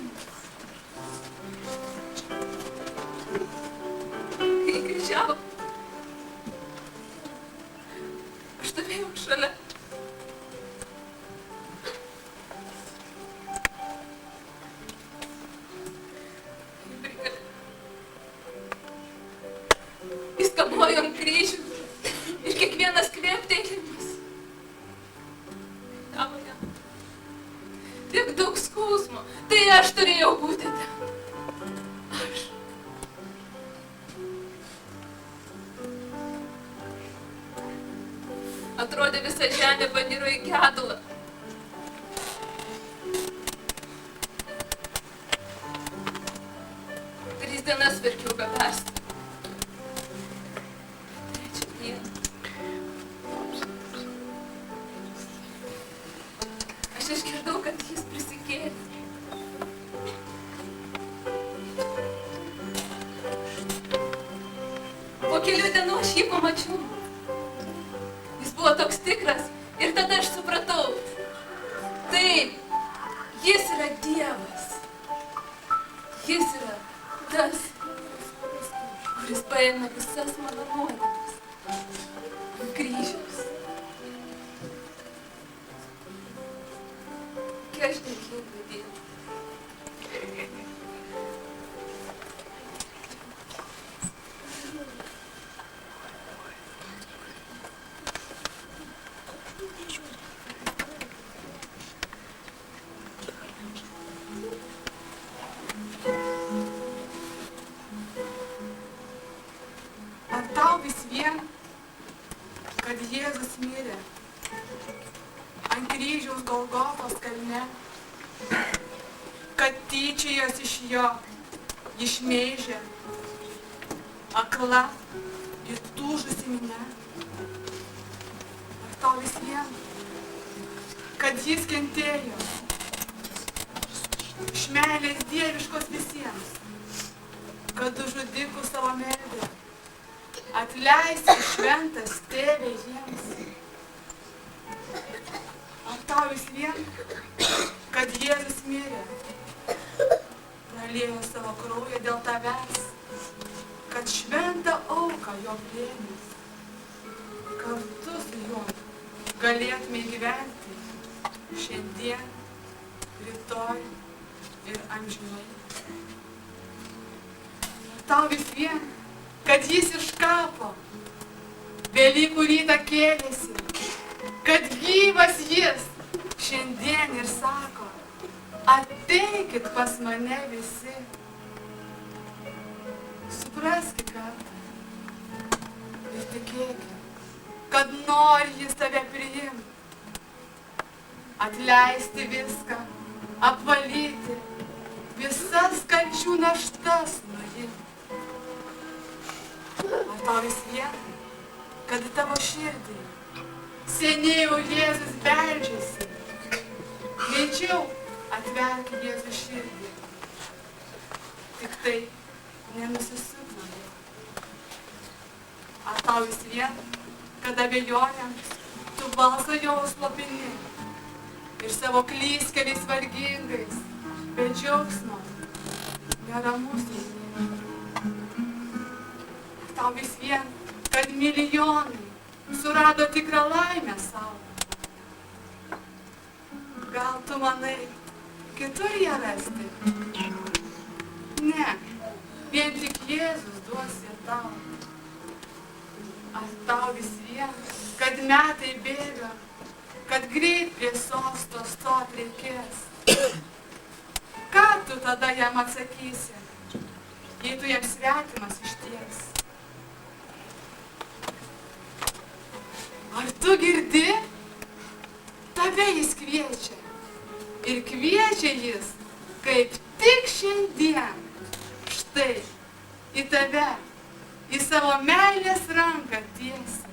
Kai kryžiavo, aš stovėjau šalia. Jis kabojo ant kryžių ir kiekvienas kvėptelėjimas tavo jam tiek daug skausmo. Tai aš turėjau būti ten. Aš. Atrodė, visa žemė paniro į gedulą. 3 dienas verkiau be perstojo. Aš išgirdau, kad jis prisikėlė. Po kelių dienų aš jį pamačiau. Jis buvo toks tikras ir tada aš supratau. Taip, jis yra Dievas. Jis yra tas, kuris paėmė visas mano nuodėmes ant kryžiaus. Kai aš dėkinga Dievui. Ar tau vis vien, kad Jėzus mirė ant kryžiaus Golgotos kalne, kad tyčiojas iš jo, išmeižė akla ir tūžusi minia? Ar tau vis vien, kad jis kentėjo iš meilės dieviškos visiems, kad už žudikų savo meldė atleisti šventas tėvė jiems? Ar tau vis vien, kad Jėzus mirė, praliejo savo kraują dėl tavęs, kad šventą auką jo priėmęs, kartu su juo galėtume gyventi šiandien, rytoj ir amžinai? Ar tau vis vien, kad jis iš kapo Velykų rytą kėlėsi, kad gyvas jis šiandien ir sako, ateikit pas mane visi. Supraskit kartą ir tikėkit, kad nori jis tave priimti, atleisti viską, apvalyti, visas kančių naštas nuimti. Ar tau vis vien, kad į tavo širdį seniai jau Jėzus beldžiasi? Greičiau atverk Jėzų širdį, tik tai nenusisuk nuo jo. Ar tau vis vien, kad abejojant, tu balsą jo slopini ir savo klystkeliais vargingais, be džiaugsmo, neramus jausmai? Tau vis vien, kad milijonai surado tikrą laimę savo? Gal tu manai, kitur ją rasti? Ne, vien tik Jėzus duos ir tau. Ar tau vis vien, kad metai bėga, kad greit prie sosto stot reikės? Ką tu tada jam atsakysi, jei tu jam svetimas išties? Ar tu girdi? Tave jis kviečia. Ir kviečia jis, kaip tik šiandien, štai, į tave, į savo meilės ranką tiesi.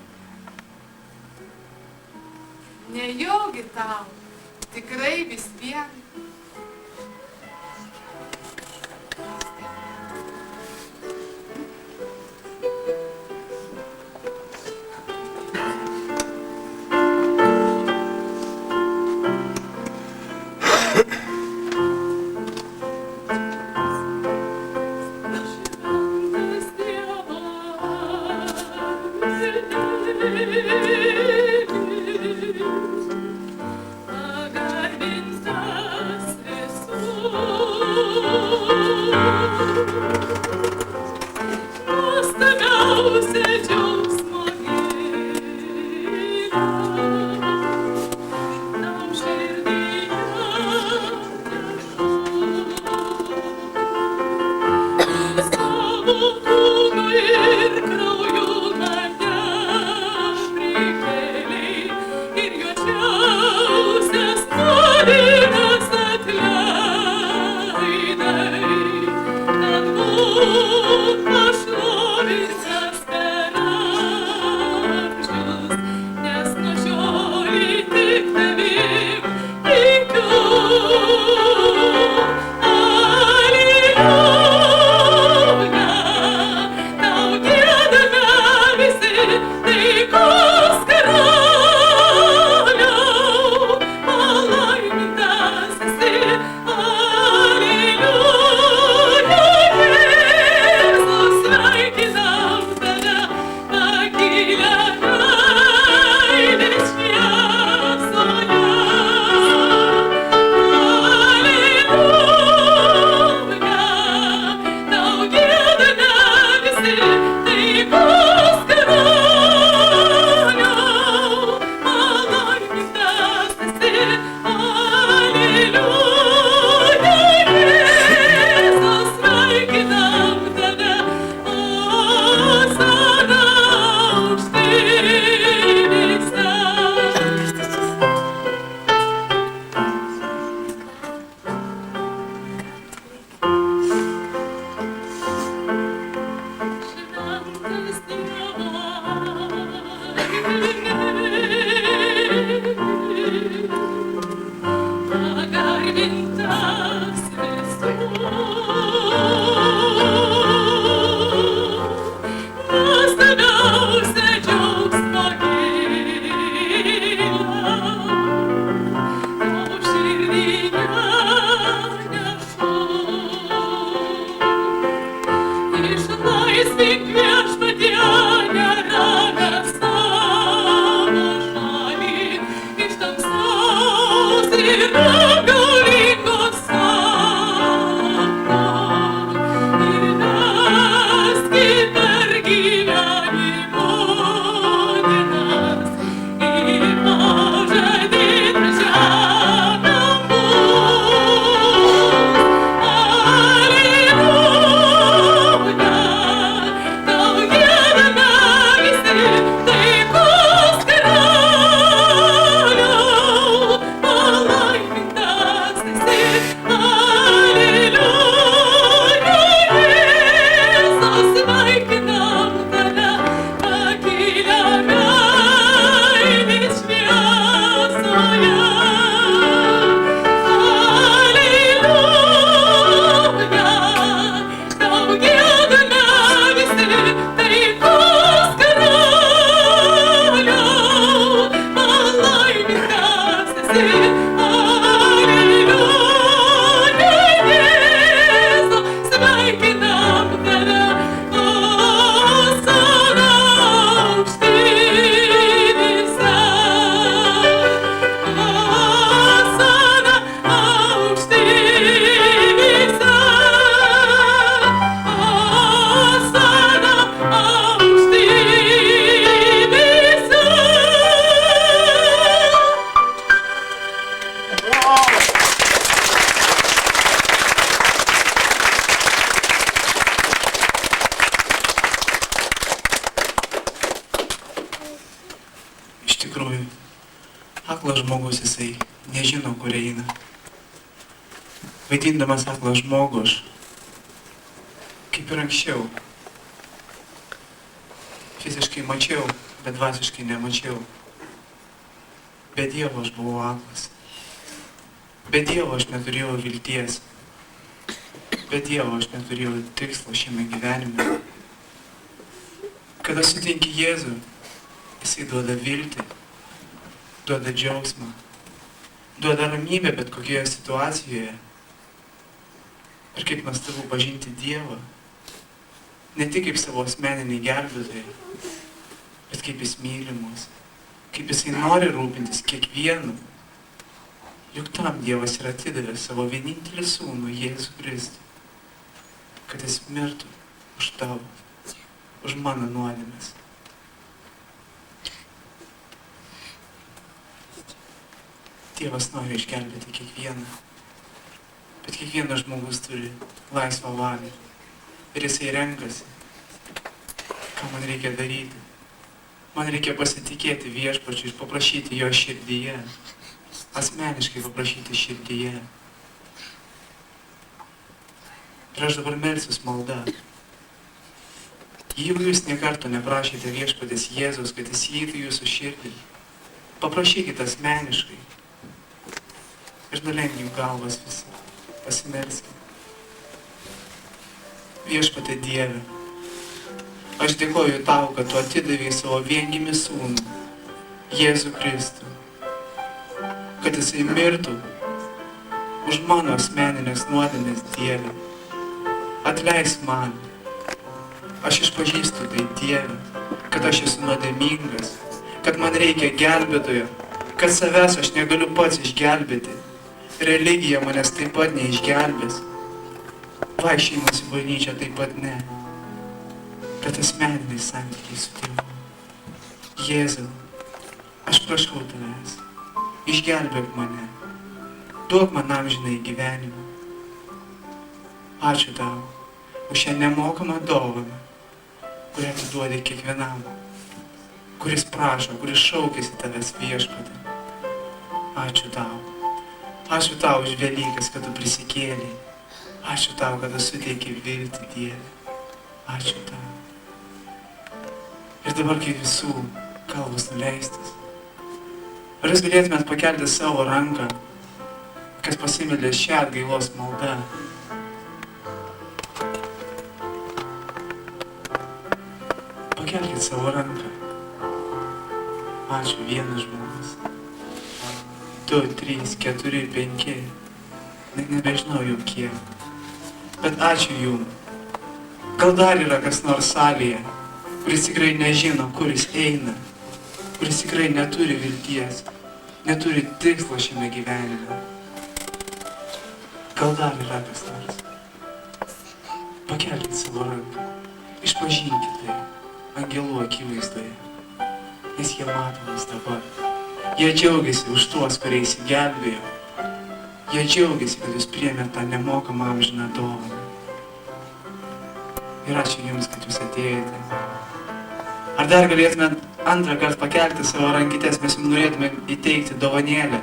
Nejaugi tau, tikrai vis vien. Aklas žmogus jisai nežino, kur eina. Vaidindamas aklą žmogų aš, kaip ir anksčiau, fiziškai mačiau, bet dvasiškai nemačiau. Be Dievo aš buvau aklas. Be Dievo aš neturėjau vilties. Be Dievo aš neturėjau tikslo šiame gyvenime. Kada sutinki Jėzų, jisai duoda viltį, duoda džiaugsmą, duoda ramybę bet kokioje situacijoje. Ir kaip nuostabu pažinti Dievą, ne tik kaip savo asmeninį gelbėtoją, bet kaip jis myli mus, kaip jisai nori rūpintis kiekvienu. Juk tam Dievas ir atidavė savo vienintelį sūnų Jėzų Kristų, kad jis mirtų už tavo, už mano nuodėmes. Dievas nori išgelbėti kiekvieną, bet kiekvienas žmogus turi laisvą valią ir jisai renkasi, ką man reikia daryti. Man reikia pasitikėti Viešpačiu ir paprašyti jo širdyje, asmeniškai paprašyti širdyje. Ir aš dabar melsiuos malda. Jeigu jūs nė karto neprašėte Viešpatės Jėzaus, kad jis įeitų jūsų širdį, paprašykite asmeniškai ir nulenkim galvas visi, pasimelskime. Viešpatie Dieve, aš dėkoju tau, kad tu atidavei savo viengimį sūnų, Jėzų Kristų, kad jisai mirtų už mano asmeninės nuodėmės, Dieve. Atleisk man. Aš išpažįstu tai, Dieve, kad aš esu nuodėmingas, kad man reikia gelbėtojo, kad savęs aš negaliu pats išgelbėti. Religija manęs taip pat neišgelbės. Vaikščiojimas į bažnyčią taip pat ne. Bet asmeniniai santykiai su Dievu. Jėzau, aš prašau tavęs, išgelbėk mane, duok man amžinai gyvenimą. Ačiū tau už šią nemokamą dovaną, kurią tu duodi kiekvienam, kuris prašo, kuris šaukiasi tavęs, Viešpatie. Ačiū tau. Ačiū tau už Velykas, kad tu prisikėlei. Ačiū tau, kad tu suteiki viltį, Dieve. Ačiū tau. Ir dabar, kai visų kalbos nuleistas, ar jūs galėtumėt pakelti savo ranką, kas pasimeldė šią atgailos maldą? Pakelkit savo ranką. Ačiū, vienas žmogus. 2, 3, 4, 5. Net nebežinau jau kiek. Bet ačiū jum. Gal dar yra kas nors salėje, kuris tikrai nežino, kur jis eina, kuris tikrai neturi vilties, neturi tikslo šiame gyvenime. Gal dar yra kas nors. Pakelkit savo ranką. Išpažinkit tai angelų akivaizdoje, nes jie mato mus dabar. Jie džiaugiasi už tuos, kurie įsigelbėjo. Jie džiaugiasi, kad jūs priėmėte tą nemokamą amžiną dovaną. Ir ačiū jums, kad jūs atėjote. Ar dar galėtumėt antrą kartą pakelti savo rankytes, mes jums norėtume įteikti dovanėlę.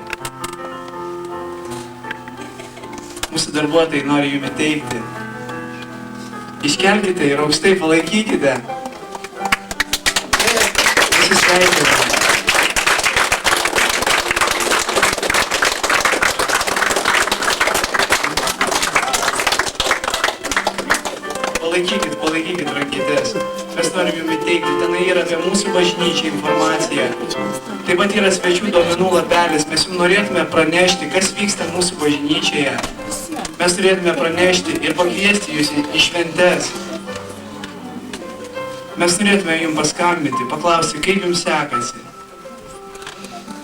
Mūsų darbuotojai nori jums įteikti. Iškelkite ir aukštai palaikykite. Visi sveikina. Palaikykit rankytes. Mes norim jums įteikti. Tenai yra apie mūsų bažnyčią informacija. Taip pat yra svečių duomenų lapelis. Mes jums norėtume pranešti, kas vyksta mūsų bažnyčioje. Mes turėtume pranešti ir pakviesti jūs į šventes. Mes norėtume jums paskambinti, paklausti, kaip jums sekasi.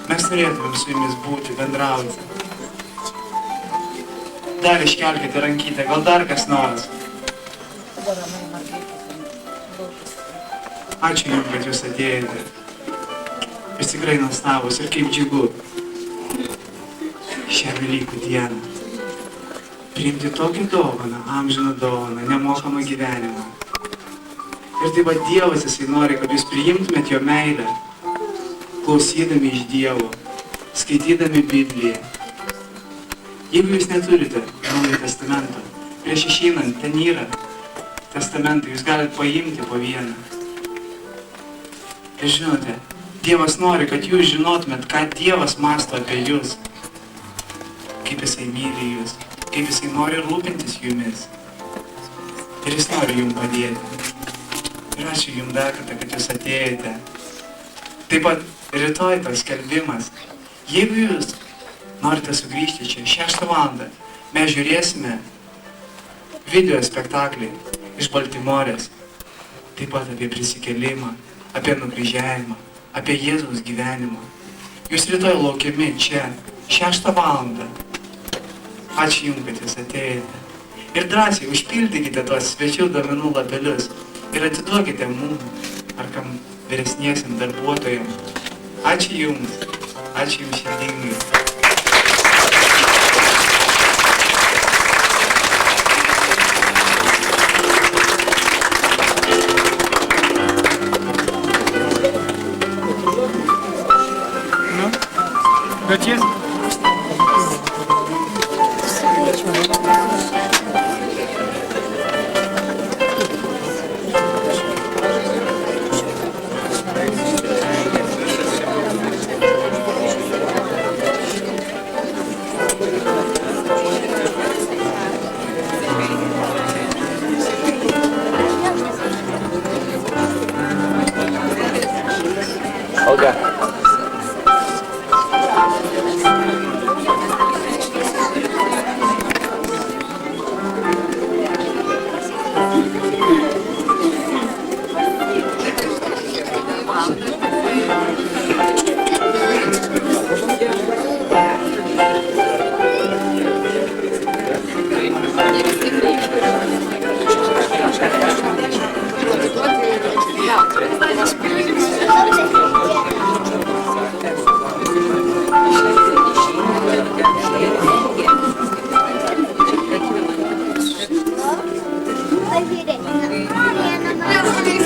Mes norėtume su jumis būti, bendrauti. Dar iškelkite rankytę, gal dar kas nors. Ačiū jums, kad jūs atėjote. Jūs tikrai nuostabūs ir kaip džiugu šią Velykų dieną priimti tokią dovaną, amžiną dovaną, nemokamą gyvenimą. Ir taip pat Dievas, jisai nori, kad jūs priimtumėt jo meilę, klausydami iš Dievo, skaitydami Bibliją. Jeigu jūs neturite Naujojo testamento, prieš išeinant ten yra testamentai, jūs galite paimti po vieną. Ir žinote, Dievas nori, kad jūs žinotumėt, ką Dievas mąsto apie jūs, kaip Jisai myli jūs, kaip Jisai nori rūpintis jumis. Ir Jis nori jums padėti. Ir ačiū jums dar kartą, kad jūs atėjote. Taip pat rytoj tas skelbimas. Jeigu jūs norite sugrįžti čia 6 valandą, mes žiūrėsime video spektaklį iš Baltimorės. Taip pat apie prisikėlimą, apie nukryžiavimą, apie Jėzaus gyvenimą. Jūs rytoj laukiami čia 6 valandą. Ačiū jums, kad jūs atėjote. Ir drąsiai užpildykite tuos svečių duomenų lapelius ir atiduokite mums ar kam vyresniesiem darbuotojam. Ačiū jums širdingai. Готов? Olga. Pažiūrėk.